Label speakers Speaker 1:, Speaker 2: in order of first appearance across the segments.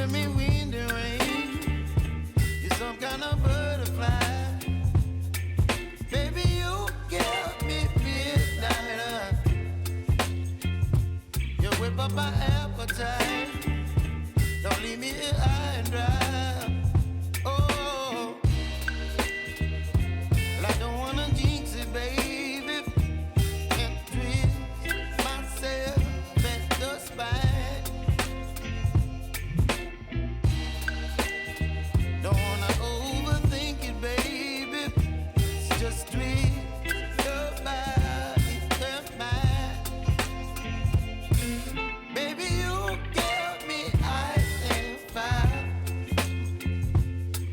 Speaker 1: giving me wind and rain. You're some kind of butterfly. Baby, you give me midnight. You whip up my appetite. Don't leave me here high and dry. Oh, well, I don't wanna jinx it, baby, and twist myself at the spine. Don't wanna overthink it, baby. It's just twist your body and mine. Baby, you give me ice and fire.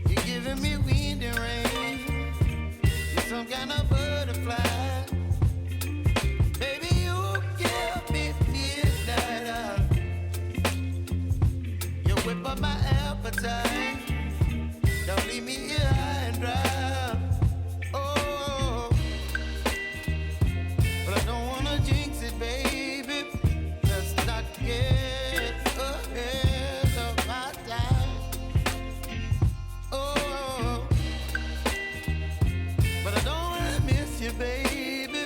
Speaker 1: You're giving me wind and rain. You're some kind of butterfly. Baby, you give me midnight. You whip up my appetite. Don't leave me here high and dry. Oh, but I don't wanna jinx it, baby. Let's not get ahead of my time. Oh, but I don't wanna miss you, baby.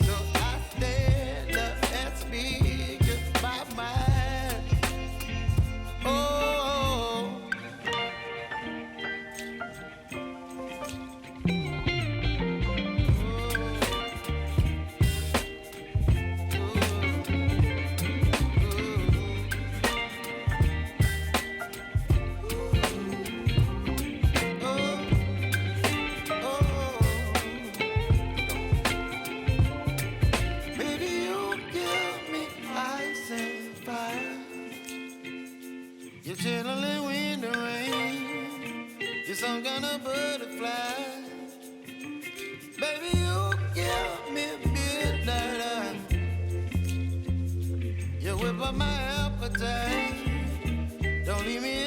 Speaker 1: So I stand up and speak just my mind. Oh. Baby, you give me ice and fire. You're chilling wind and rain. You're some kind of butterfly. Baby, you give me midnight. You whip up my appetite. Don't leave me